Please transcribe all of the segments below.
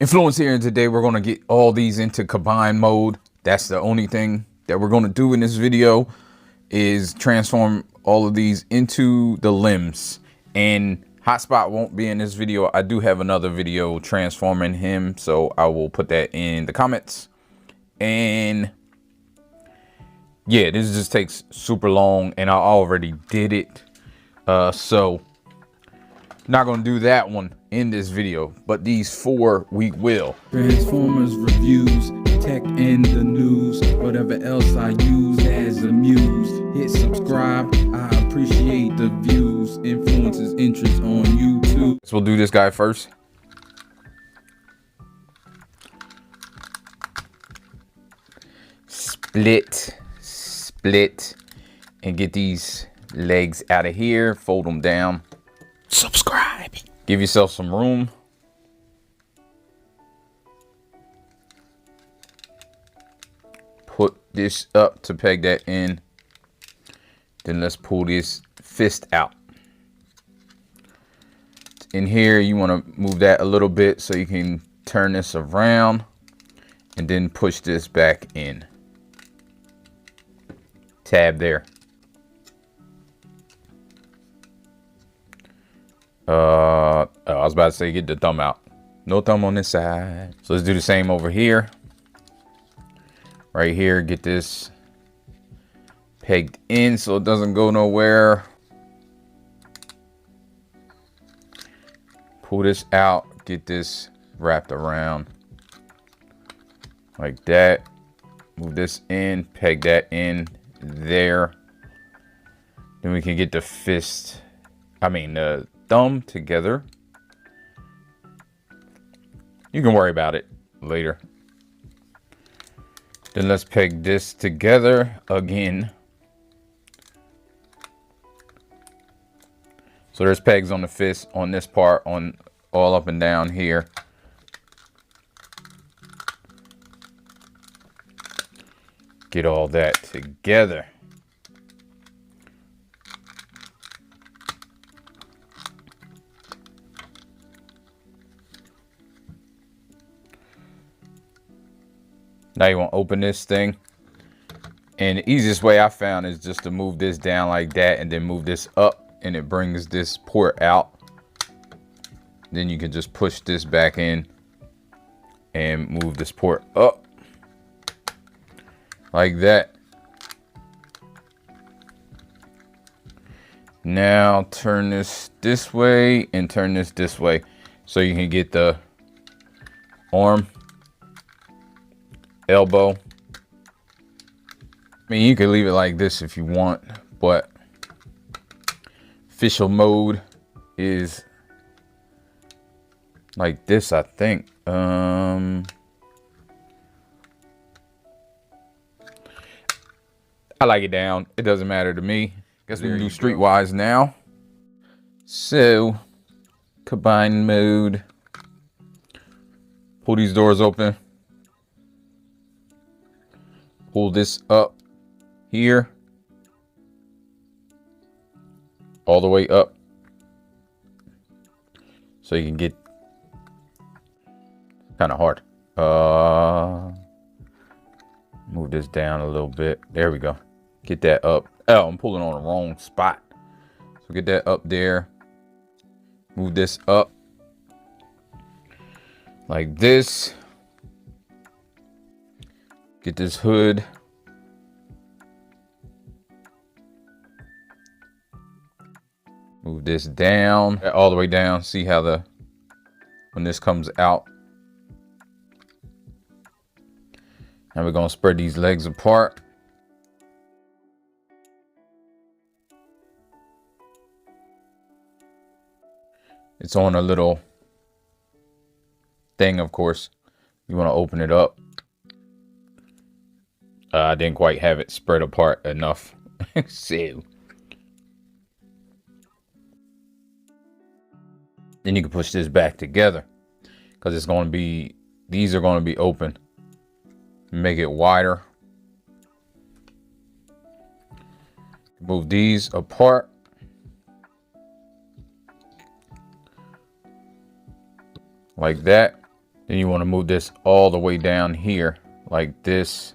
Inflewence here, and today we're going to get all these into combine mode. That's the only thing that we're going to do in this video, is transform all of these into the limbs. And Hotspot won't be in this video. I do have another video transforming him, so I will put that in the comments. And yeah, this just takes super long, and I already did it, so not gonna do that one in this video, but these four we will. Transformers reviews, tech and the news, whatever else I use as a muse. Hit subscribe, I appreciate the views. Influences interest on YouTube. So we'll do this guy first. Split, and get these legs out of here, fold them down. Subscribe. Give yourself some room. Put this up to peg that in. Then let's pull this fist out. In here, you want to move that a little bit so you can turn this around and then push this back in. Tab there. I was about to say get the thumb out. No thumb on this side. So let's do the same over here. Right here, get this pegged in so it doesn't go nowhere. Pull this out, get this wrapped around like that. Move this in, peg that in there. Then we can get the the thumb together. You can worry about it later. Then let's peg this together again. So there's pegs on the fist, on this part, on all up and down here. Get all that together. Now you want to open this thing, and the easiest way I found is just to move this down like that and then move this up, and it brings this port out. Then you can just push this back in and move this port up like that. Now turn this way and turn this way so you can get the arm, elbow. I mean, you can leave it like this if you want, but official mode is like this, I think. I like it down. It doesn't matter to me. Guess we can do StreetWise now. So, combine mode. Pull these doors open. Pull this up here, all the way up, so you can get, kind of hard. Move this down a little bit. There we go. Get that up. Oh, I'm pulling on the wrong spot. So get that up there. Move this up like this. Get this hood. Move this down, all the way down. See how when this comes out. Now we're gonna spread these legs apart. It's on a little thing, of course. You wanna open it up. I didn't quite have it spread apart enough. So then you can push this back together, because it's going to be, these are going to be open. Make it wider. Move these apart. Like that. Then you want to move this all the way down here like this.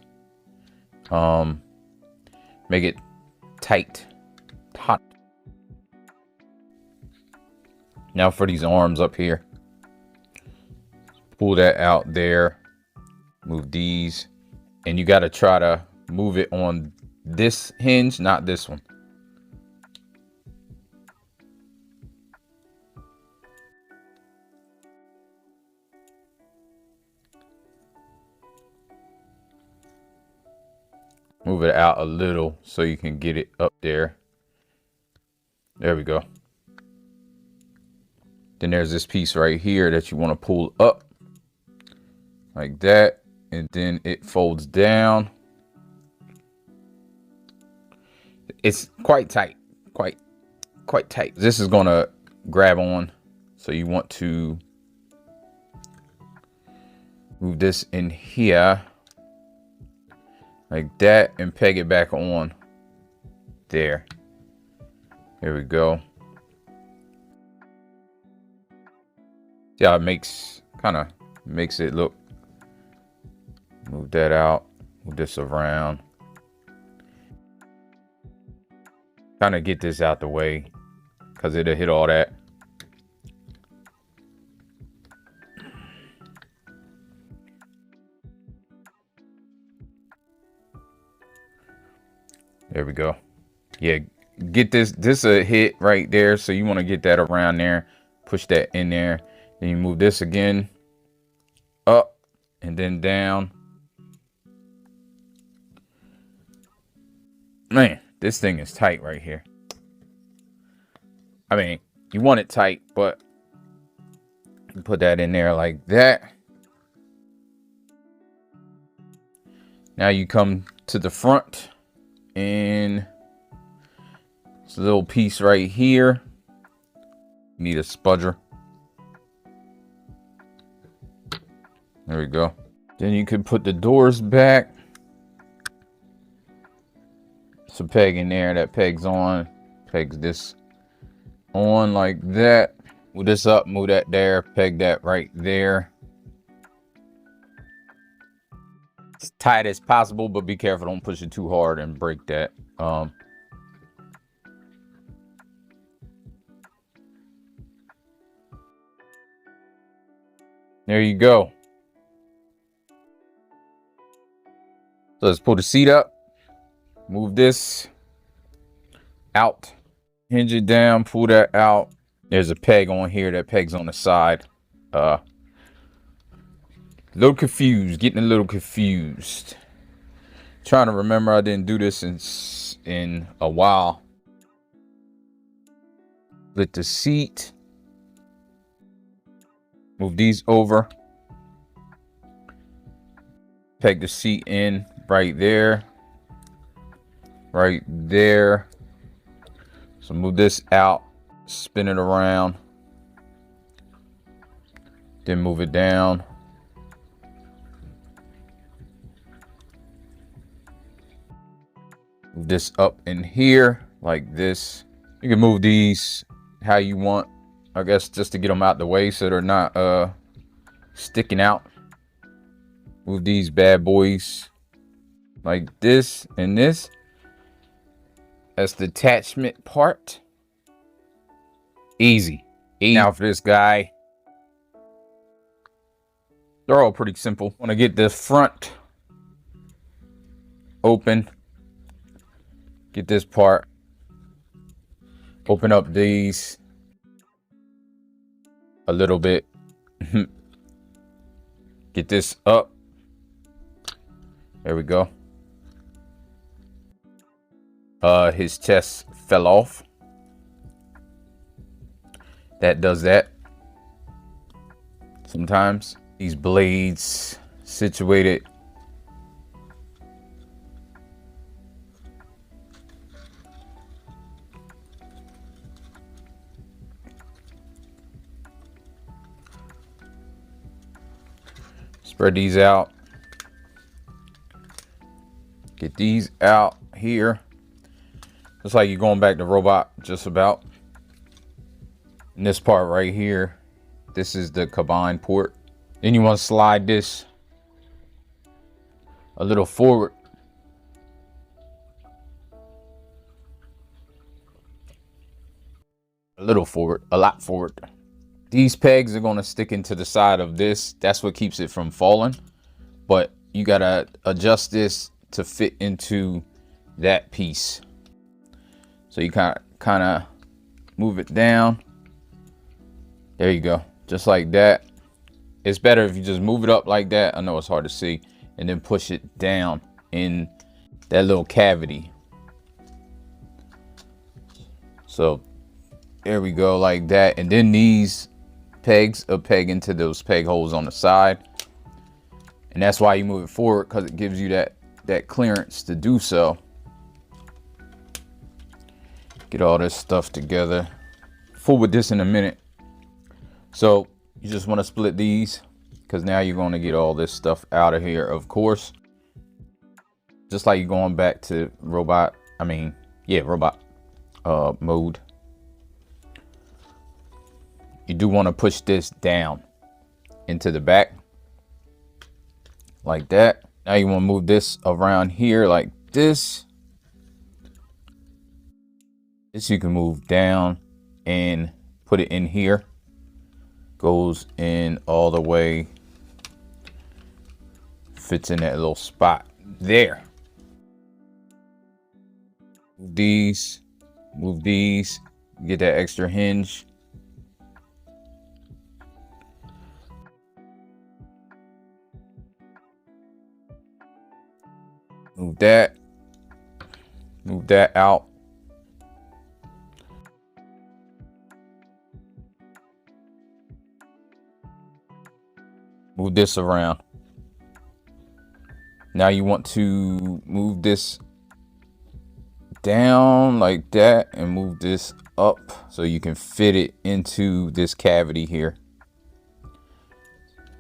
Make it tight. Hot. Now for these arms up here. Pull that out there. Move these. And you got to try to move it on this hinge, not this one. Move it out a little so you can get it up there. There we go. Then there's this piece right here that you want to pull up like that, and then it folds down. It's quite tight, quite tight. This is gonna grab on, so you want to move this in here like that and peg it back on there. There we go. Yeah, it makes it look. Move that out, move this around. Kind of get this out the way because it'll hit all that. There we go. Yeah, get this a hit right there, so you want to get that around there, push that in there. Then you move this again up and then down. Man, this thing is tight right here. I mean, you want it tight, but you put that in there like that. Now you come to the front, and it's a little piece right here. You need a spudger. There we go. Then you could put the doors back. It's a peg in there that pegs on. Pegs this on like that. Move this up, move that there, peg that right there. As tight as possible, but be careful, don't push it too hard and break that. There you go. So let's pull the seat up, move this out, hinge it down, pull that out. There's a peg on here that pegs on the side. A little confused, getting a little confused. Trying to remember, I didn't do this in a while. Split the seat. Move these over. Peg the seat in right there. Right there. So move this out, spin it around. Then move it down. Move this up in here like this. You can move these how you want, I guess, just to get them out the way so they're not sticking out. Move these bad boys like this and this. That's the attachment part. Easy. Now for this guy, they're all pretty simple. Want to get this front open. Get this part. Open up these a little bit. Get this up. There we go. His chest fell off. That does that. Sometimes these blades situated. Spread these out. Get these out here. Looks like you're going back to robot just about. And this part right here, this is the combine port. Then you want to slide this a little forward. A little forward, a lot forward. These pegs are going to stick into the side of this. That's what keeps it from falling. But you got to adjust this to fit into that piece. So you kind of move it down. There you go. Just like that. It's better if you just move it up like that. I know it's hard to see. And then push it down in that little cavity. So there we go, like that. And then these pegs are peg into those peg holes on the side. And that's why you move it forward, because it gives you that clearance to do so. Get all this stuff together. Fool with this in a minute. So you just want to split these, because now you're going to get all this stuff out of here, of course. Just like you're going back to robot mode. You do want to push this down into the back like that. Now you want to move this around here like this. This you can move down and put it in here. Goes in all the way. Fits in that little spot there. Move these, get that extra hinge. Move that out. Move this around. Now you want to move this down like that and move this up so you can fit it into this cavity here.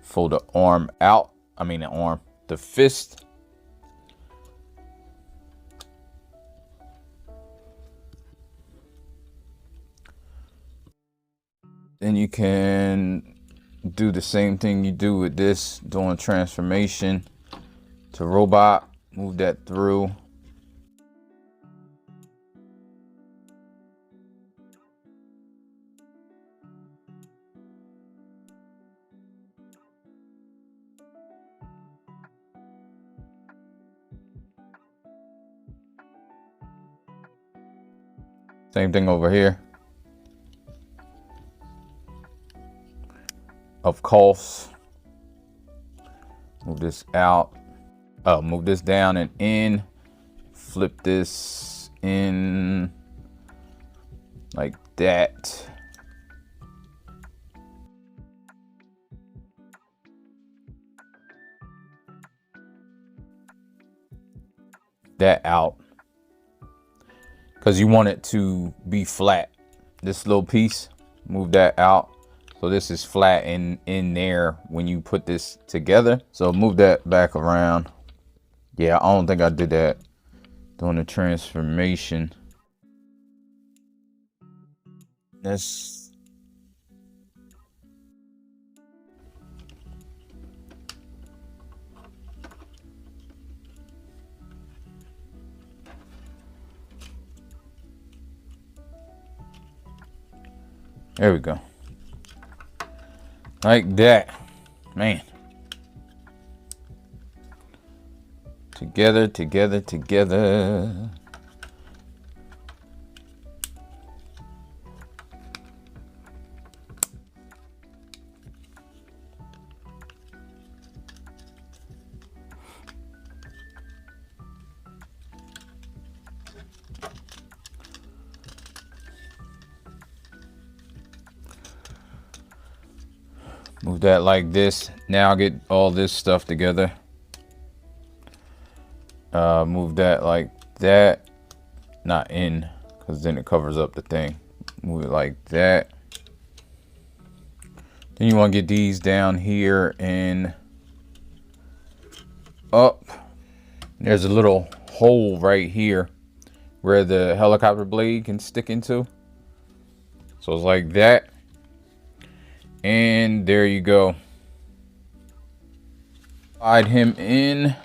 Fold the arm out. The fist. Then you can do the same thing you do with this, doing transformation to robot. Move that through. Same thing over here. Of course, move this out. Move this down and in. Flip this in like that. That out, because you want it to be flat. This little piece, move that out. So this is flat in there when you put this together. So move that back around. Yeah, I don't think I did that doing the transformation. That's there we go. Like that, man. Together, together, together. Move that like this. Now get all this stuff together. Move that like that. Not in, because then it covers up the thing. Move it like that. Then you want to get these down here and up. There's a little hole right here where the helicopter blade can stick into. So it's like that. And there you go. Slide him in.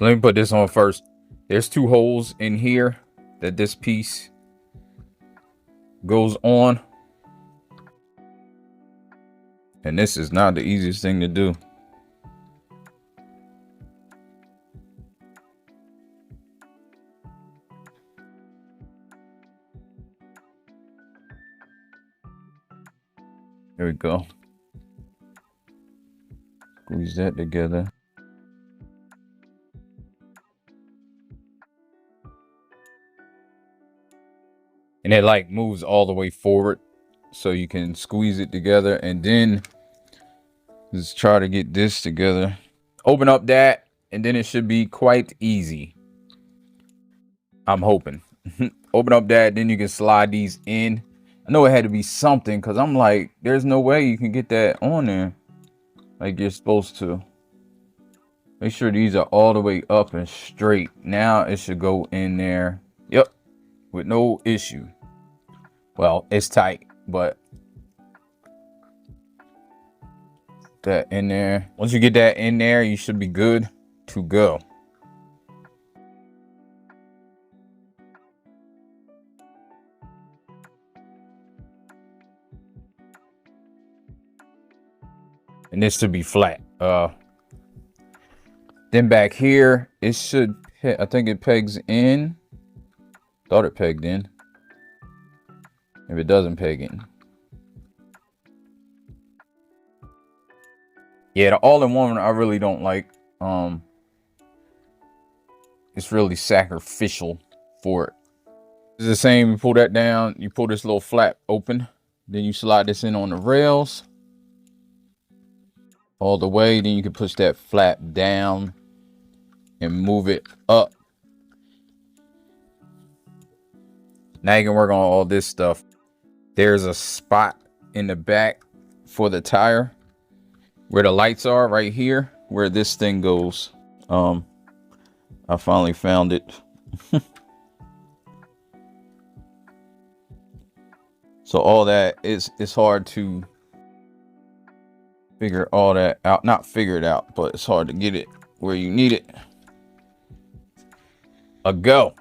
Let me put this on first. There's 2 holes in here that this piece goes on. And this is not the easiest thing to do. There we go. Squeeze that together. And it like moves all the way forward, so you can squeeze it together, and then just try to get this together. Open up that, and then it should be quite easy. I'm hoping. Open up that, then you can slide these in. I know it had to be something, because I'm like, there's no way you can get that on there like you're supposed to. Make sure these are all the way up and straight. Now it should go in there. Yep, with no issue. Well, it's tight, but that in there. Once you get that in there, you should be good to go. And this should be flat. Then back here, it should, I think it pegs in. Thought it pegged in. If it doesn't peg in. Yeah, the all-in-one I really don't like. It's really sacrificial for it. It's the same. You pull that down, you pull this little flap open, then you slide this in on the rails all the way, then you can push that flap down and move it up. Now you can work on all this stuff. There's a spot in the back for the tire where the lights are, right here where this thing goes. I finally found it. So all that is, it's hard to figure all that out. Not figure it out, but it's hard to get it where you need it. A go.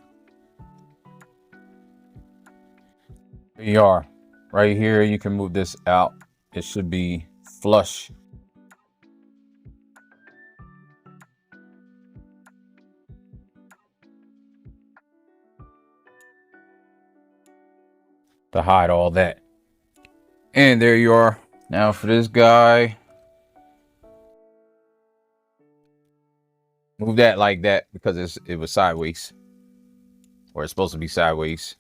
There you are. Right here, you can move this out. It should be flush. To hide all that. And there you are. Now for this guy, move that like that because it was sideways, or it's supposed to be sideways.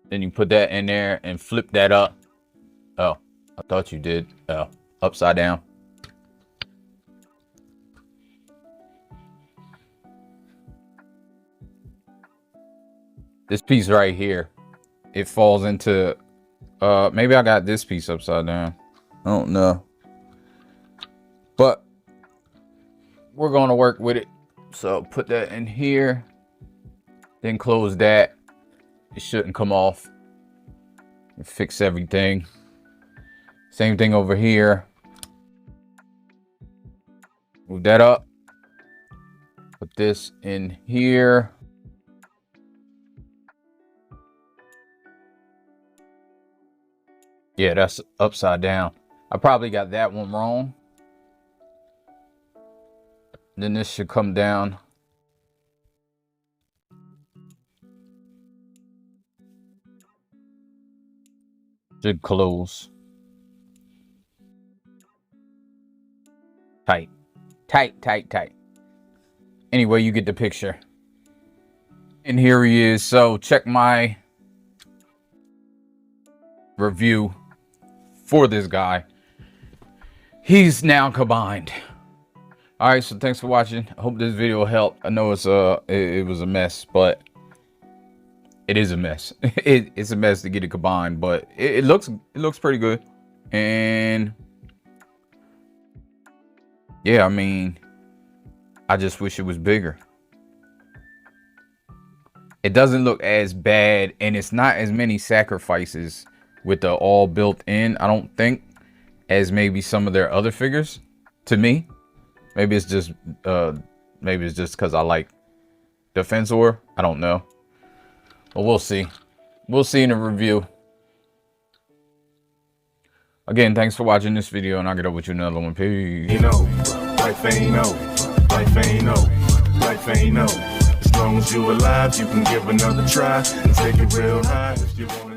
Then you put that in there and flip that up. Oh, I thought you did. Oh, upside down. This piece right here, it falls into, maybe I got this piece upside down. I don't know. But we're going to work with it. So put that in here, then close that. It shouldn't come off. Fix everything. Same thing over here. Move that up. Put this in here. Yeah, that's upside down. I probably got that one wrong. Then this should come down. Should close. Tight. Tight, tight, tight. Anyway, you get the picture. And here he is. So check my review for this guy. He's now combined. All right, so thanks for watching. I hope this video helped. I know it was a mess, but it is a mess. It's a mess to get it combined, but it looks pretty good. And yeah, I mean, I just wish it was bigger. it doesn't look as bad, and it's not as many sacrifices with the all built in, I don't think, as maybe some of their other figures to me. Maybe it's just because I like Defensor. I don't know. But we'll see. We'll see in the review. Again, thanks for watching this video, and I'll get up with you another one. Peace. You know, life ain't no, life ain't no, life ain't no. As long as you alive, you can give another try and take it real high if you want it.